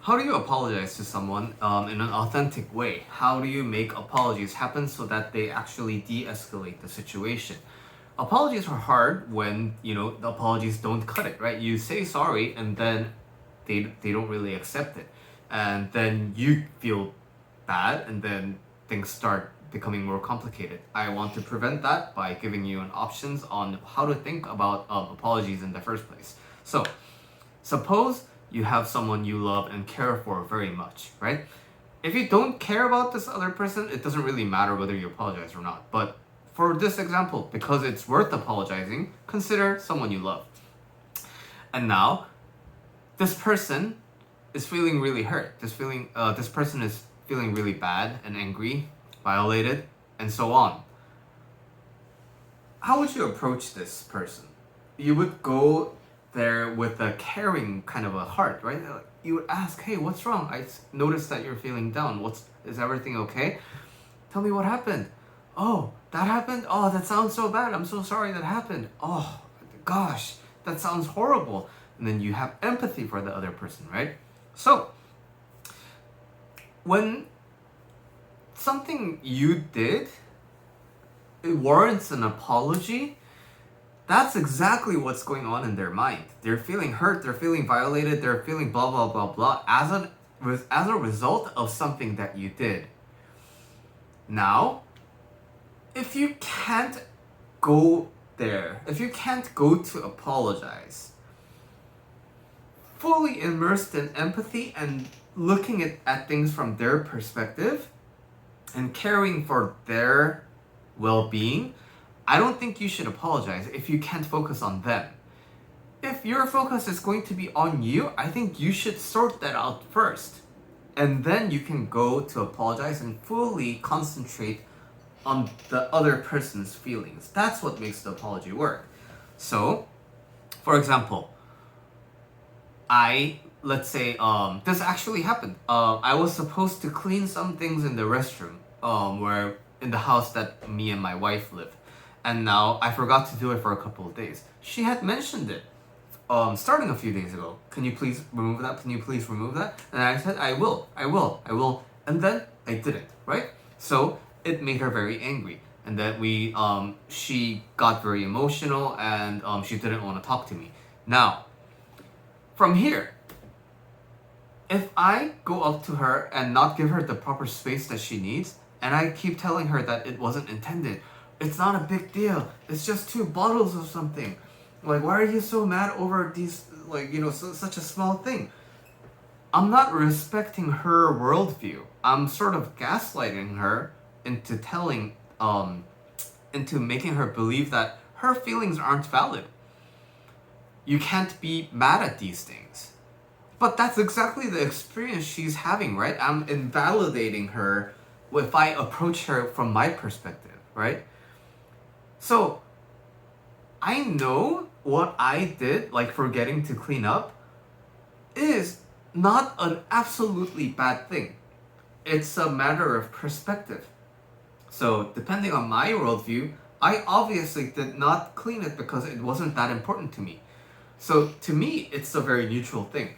How do you apologize to someone in an authentic way? How do you make apologies happen so that they actually de-escalate the situation? Apologies are hard when, the apologies don't cut it, right? You say sorry and then they don't really accept it. And then you feel bad and then things start becoming more complicated. I want to prevent that by giving you an options on how to think about apologies in the first place. So, suppose you have someone you love and care for very much, right? If you don't care about this other person, it doesn't really matter whether you apologize or not. But for this example, because it's worth apologizing, consider someone you love. And now, this person is feeling really hurt. This person is feeling really bad and angry, violated, and so on. How would you approach this person? You would go there with a caring kind of a heart, right? You would ask, "Hey, what's wrong? I noticed that you're feeling down. Is everything okay? Tell me what happened." "Oh, that happened? Oh, that sounds so bad. I'm so sorry that happened. Oh, gosh, that sounds horrible." And then you have empathy for the other person, right? So, when something you did, it warrants an apology, that's exactly what's going on in their mind. They're feeling hurt, they're feeling violated, they're feeling blah, blah, blah, blah, as a result of something that you did. Now, if you can't go there, if you can't go to apologize, fully immersed in empathy and looking at things from their perspective and caring for their well-being, I don't think you should apologize if you can't focus on them. If your focus is going to be on you, I think you should sort that out first. And then you can go to apologize and fully concentrate on the other person's feelings. That's what makes the apology work. So, for example, let's say this actually happened. I was supposed to clean some things in the restroom, where in the house that me and my wife live, and now I forgot to do it for a couple of days. She had mentioned it, starting a few days ago. Can you please remove that? Can you please remove that? And I said, I will, and then I didn't. Right? So it made her very angry, and then she got very emotional, and she didn't want to talk to me. Now, from here, if I go up to her and not give her the proper space that she needs, and I keep telling her that it wasn't intended, it's not a big deal, it's just 2 bottles of something, like, why are you so mad over these, such a small thing? I'm not respecting her worldview. I'm sort of gaslighting her into into making her believe that her feelings aren't valid. You can't be mad at these things. But that's exactly the experience she's having, right? I'm invalidating her if I approach her from my perspective, right? So, I know what I did, like forgetting to clean up, is not an absolutely bad thing. It's a matter of perspective. So, depending on my worldview, I obviously did not clean it because it wasn't that important to me. So to me, it's a very neutral thing.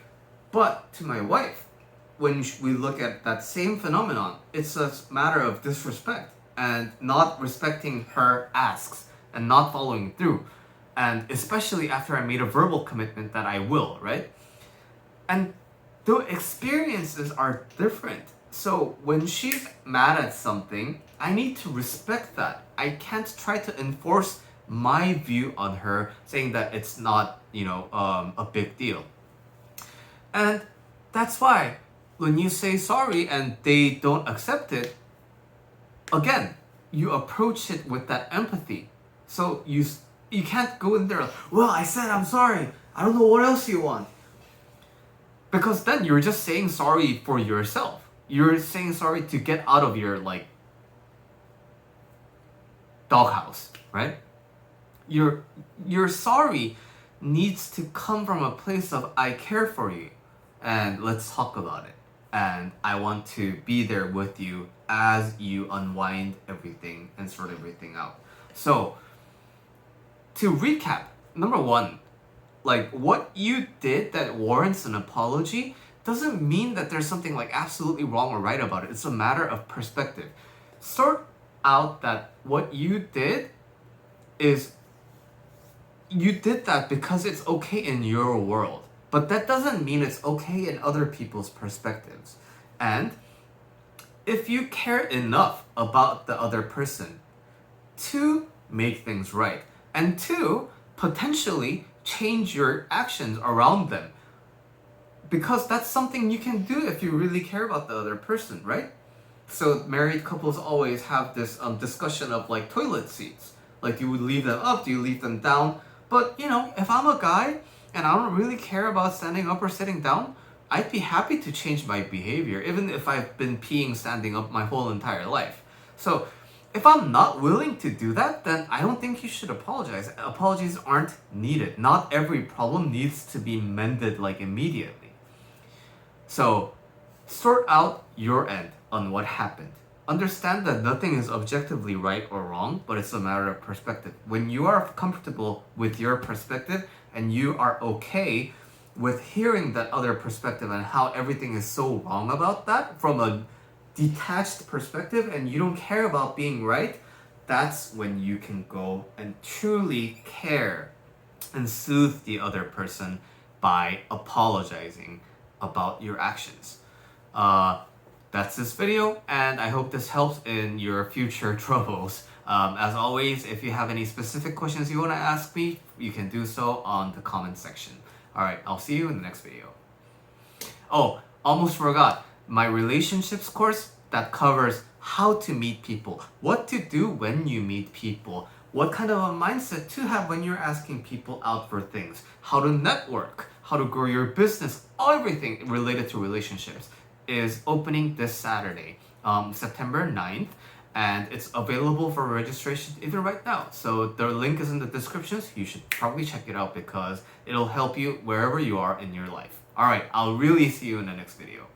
But to my wife, when we look at that same phenomenon, it's a matter of disrespect and not respecting her asks and not following through. And especially after I made a verbal commitment that I will, right? And the experiences are different. So when she's mad at something, I need to respect that. I can't try to enforce my view on her, saying that it's not, a big deal. And that's why when you say sorry and they don't accept it, again, you approach it with that empathy. So you can't go in there, well, I said I'm sorry, I don't know what else you want. Because then you're just saying sorry for yourself. You're saying sorry to get out of your, doghouse, right? Your sorry needs to come from a place of, I care for you and let's talk about it. And I want to be there with you as you unwind everything and sort everything out. So, to recap, number 1, what you did that warrants an apology doesn't mean that there's something like absolutely wrong or right about it. It's a matter of perspective. Sort out that what you did is you did that because it's okay in your world. But that doesn't mean it's okay in other people's perspectives. And if you care enough about the other person to make things right, and to potentially change your actions around them, because that's something you can do if you really care about the other person, right? So married couples always have this discussion of like toilet seats. Like, do you leave them up? Do you leave them down? But you know, if I'm a guy and I don't really care about standing up or sitting down, I'd be happy to change my behavior, even if I've been peeing standing up my whole entire life. So if I'm not willing to do that, then I don't think you should apologize. Apologies aren't needed. Not every problem needs to be mended like immediately. So sort out your end on what happened. Understand that nothing is objectively right or wrong, but it's a matter of perspective. When you are comfortable with your perspective and you are okay with hearing that other perspective and how everything is so wrong about that from a detached perspective, and you don't care about being right, that's when you can go and truly care and soothe the other person by apologizing about your actions. That's this video, and I hope this helps in your future troubles. As always, if you have any specific questions you want to ask me, you can do so on the comment section. Alright, I'll see you in the next video. Oh, almost forgot. My relationships course that covers how to meet people, what to do when you meet people, what kind of a mindset to have when you're asking people out for things, how to network, how to grow your business, everything related to relationships is opening this Saturday, September 9th, and it's available for registration even right now. So the link is in the description, so you should probably check it out because it'll help you wherever you are in your life. Alright, I'll really see you in the next video.